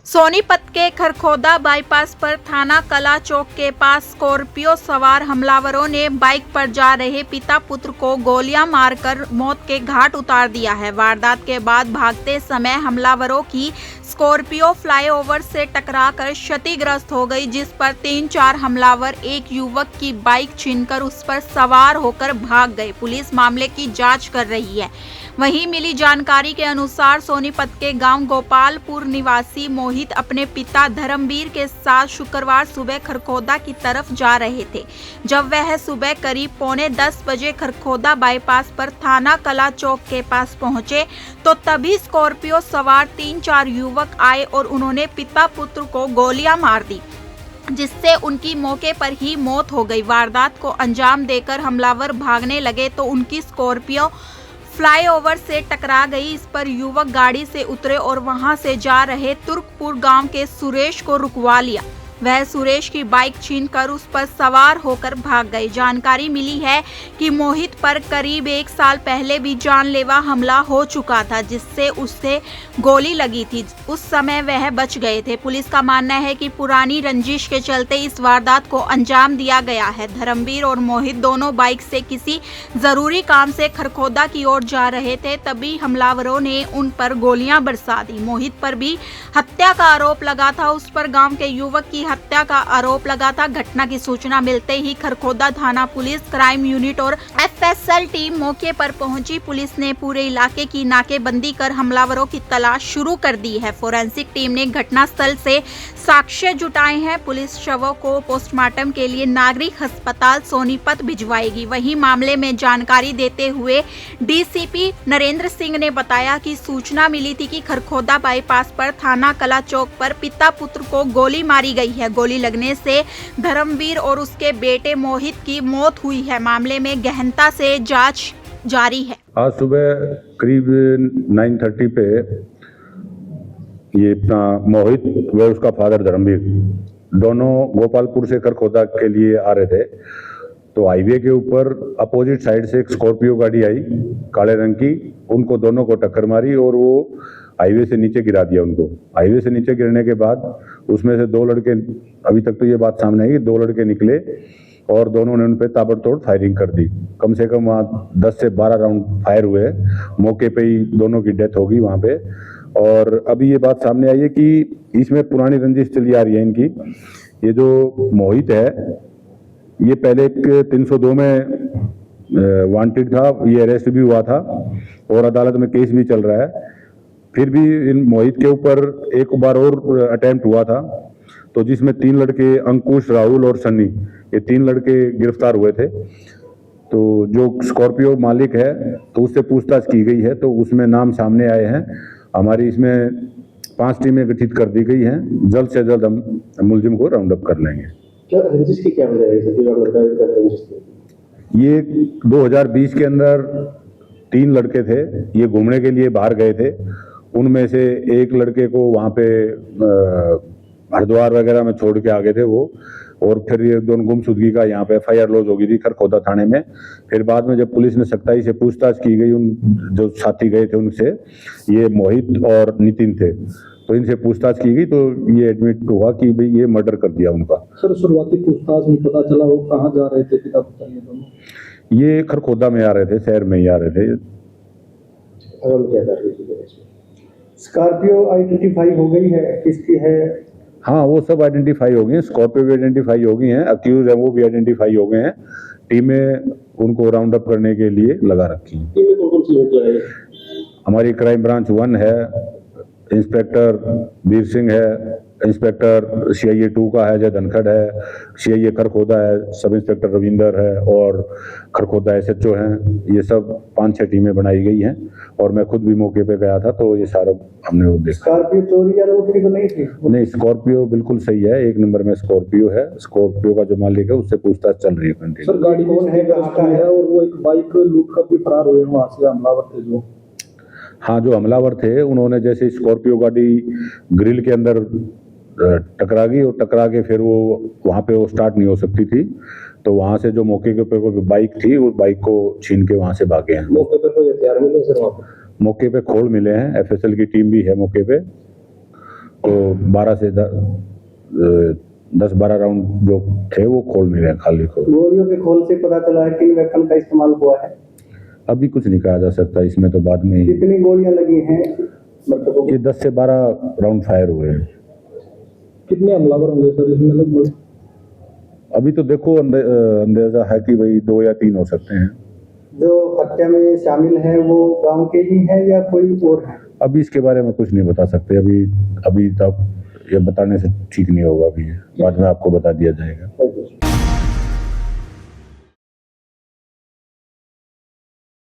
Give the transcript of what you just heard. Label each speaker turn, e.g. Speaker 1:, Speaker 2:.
Speaker 1: सोनीपत के खरखोदा बाईपास पर थाना कला चौक के पास स्कॉर्पियो सवार हमलावरों ने बाइक पर जा रहे पिता पुत्र को गोलियां मारकर मौत के घाट उतार दिया है। वारदात के बाद भागते समय हमलावरों की स्कॉर्पियो फ्लाईओवर से टकराकर क्षतिग्रस्त हो गई, जिस पर 3-4 हमलावर एक युवक की बाइक छीनकर उस पर सवार होकर भाग गए। पुलिस मामले की जांच कर रही है। वहीं मिली जानकारी के अनुसार सोनीपत के गांव गोपालपुर निवासी मोहित अपने पिता धर्मवीर के साथ शुक्रवार सुबह खरखोदा की तरफ जा रहे थे। जब वह सुबह करीब 9:45 बजे खरखोदा बाईपास पर थाना कला चौक के पास पहुंचे तो तभी स्कॉर्पियो सवार 3-4 युवक आए और उन्होंने पिता पुत्र को गोलियां मार दी, जिससे उनकी मौके पर ही मौत हो गई। वारदात को अंजाम देकर हमलावर भागने लगे तो उनकी स्कॉर्पियो फ्लाईओवर से टकरा गई। इस पर युवक गाड़ी से उतरे और वहां से जा रहे तुर्कपुर गांव के सुरेश को रुकवा लिया। वह सुरेश की बाइक छीनकर उस पर सवार होकर भाग गए। जानकारी मिली है कि मोहित पर करीब 1 साल पहले भी जानलेवा हमला हो चुका था, जिससे उसे गोली लगी थी। उस समय वह बच गए थे। पुलिस का मानना है कि पुरानी रंजिश के चलते इस वारदात को अंजाम दिया गया है। धर्मवीर और मोहित दोनों बाइक से किसी जरूरी काम से खरखोदा की ओर जा रहे थे, तभी हमलावरों ने उन पर गोलियां बरसा दी। मोहित पर भी हत्या का आरोप लगा था। उस पर गांव के युवक की हत्या का आरोप लगा था। घटना की सूचना मिलते ही खरखोदा थाना पुलिस, क्राइम यूनिट और एफएसएल टीम मौके पर पहुंची। पुलिस ने पूरे इलाके की नाकेबंदी कर हमलावरों की तलाश शुरू कर दी है। फोरेंसिक टीम ने घटनास्थल से साक्ष्य जुटाए हैं। पुलिस शवों को पोस्टमार्टम के लिए नागरिक अस्पताल सोनीपत भिजवाएगी। वहीं मामले में जानकारी देते हुए डीसीपी नरेंद्र सिंह ने बताया कि सूचना मिली थी कि खरखोदा बाईपास पर थाना कला चौक पर पिता पुत्र को गोली मारी गई है। गोली लगने से धर्मवीर और उसके बेटे मोहित की मौत हुई है। मामले में गहनता से जांच जारी है।
Speaker 2: आज सुबह करीब 9:30 पे ये अपना मोहित व उसका फादर धर्मवीर दोनों गोपालपुर से खरखोदा के लिए आ रहे थे। तो हाईवे के ऊपर अपोजिट साइड से एक स्कॉर्पियो गाड़ी आई काले रंग की, उनको दोनों को टक्कर मारी और वो हाईवे से नीचे गिरा दिया उनको। हाईवे से नीचे गिरने के बाद उसमें से 2 लड़के, अभी तक तो ये बात सामने आई, 2 लड़के निकले और दोनों ने उन पर ताबड़तोड़ फायरिंग कर दी। कम से कम वहाँ 10 से 12 राउंड फायर हुए। मौके पे ही दोनों की डेथ होगी वहाँ पे। और अभी ये बात सामने आई है कि इसमें पुरानी रंजिश चली आ रही है इनकी। ये जो मोहित है ये पहले एक 302 में वांटेड था, ये अरेस्ट भी हुआ था और अदालत में केस भी चल रहा है। फिर भी इन मोहित के ऊपर एक बार और अटेम्प्ट हुआ था, तो जिसमें 3 लड़के अंकुश, राहुल और सन्नी, ये 3 लड़के गिरफ्तार हुए थे। तो जो स्कॉर्पियो मालिक है तो उससे पूछताछ की गई है, तो उसमें नाम सामने आए हैं। हमारी इसमें 5 टीमें गठित कर दी गई हैं। जल्द से जल्द हम मुलजिम को राउंड अप कर लेंगे।
Speaker 3: क्या रंजिश की क्या वजह है?
Speaker 2: ये 2020 के अंदर 3 लड़के थे, ये घूमने के लिए बाहर गए थे। उनमें से एक लड़के को वहाँ पे हरिद्वार वगैरह में छोड़ के आ गए थे वो, और फिर ये दोनों गुमशुदगी का यहाँ पे एफआईआर लॉज हो गई थी खरखोदा थाने में। फिर बाद में जब पुलिस ने सख्ताई से पूछताछ की गई, उन जो साथी गए थे उनसे, ये मोहित और नितिन थे, तो इनसे पूछताछ की गई तो ये एडमिट हुआ कि भाई ये मर्डर कर दिया उनका।
Speaker 3: सर, शुरुआती पूछताछ में पता चला वो कहाँ जा रहे थे पिता पुत्र ये दोनों?
Speaker 2: ये खरखोदा में आ रहे थे, शहर में ही आ रहे थे।
Speaker 3: क्या कर रही थी? स्कॉर्पियो आइडेंटिफाई हो गई है किसकी है?
Speaker 2: हाँ, वो सब आइडेंटिफाई हो गए हैं। स्कॉर्पियो भी आइडेंटिफाई हो गई हैं, अक्यूज है वो भी आइडेंटिफाई हो गए हैं। टीमें उनको राउंड अप करने के लिए लगा रखी हैं।
Speaker 3: टीमें कौन सी है?
Speaker 2: हमारी क्राइम ब्रांच 1 है, इंस्पेक्टर वीर सिंह है, इंस्पेक्टर CIA 2 का है अजय धनखड़ है, CIA खरखोदा है, सब इंस्पेक्टर रविंदर है और खरखोदा SHO हैं। ये सब 5-6 टीमें बनाई गई हैं और मैं खुद भी मौके पे गया था, तो ये सारा हमने वो देखा।
Speaker 3: स्कॉर्पियो चोरी या लूटने तो नहीं थी?
Speaker 2: नहीं, स्कॉर्पियो बिल्कुल सही है, 1 नंबर में स्कॉर्पियो है। स्कॉर्पियो का जो मालिक है उससे पूछताछ चल रही है कंटिन्यू।
Speaker 3: सर, गाड़ी कौन है, कहाँ का है? और वो एक बाइक लूट कर भी फरार हुए वहाँ से हमलावर थे जो?
Speaker 2: हाँ, जो हमलावर थे उन्होंने जैसे स्कॉर्पियो गाड़ी ग्रिल के अंदर टकरा गई और टकरा के फिर वो वहाँ पे वो स्टार्ट नहीं हो सकती थी, तो वहाँ से जो मौके के ऊपर कोई बाइक थी उस बाइक को छीन के वहाँ से भागे हैं।
Speaker 3: मौके पे कोई हथियार मिले सर? वहाँ पे
Speaker 2: मौके पे खोल मिले हैं, FSL की टीम भी है मौके पे। उसको 12 से 10-12 राउंड जो थे वो खोल नहीं रहे, खाली खोल।
Speaker 3: गोलियों के खोल से पता चला है किन वेपन का इस्तेमाल हुआ है।
Speaker 2: अभी कुछ नहीं कहा जा सकता, इसमें तो बाद में ही।
Speaker 3: कितनी गोलियां लगी हैं मृतकों को?
Speaker 2: ये 10 से 12 राउंड फायर हुए हैं।
Speaker 3: कितने हमलावर होंगे सर इसमें लगभग?
Speaker 2: अभी तो देखो अंदाजा है कि भाई 2 या 3 हो सकते हैं।
Speaker 3: जो हत्या में शामिल है वो गांव के ही हैं या कोई और है?
Speaker 2: अभी इसके बारे में कुछ नहीं बता सकते, अभी तक ये बताने से ठीक नहीं होगा। अभी बाद में आपको बता दिया जाएगा।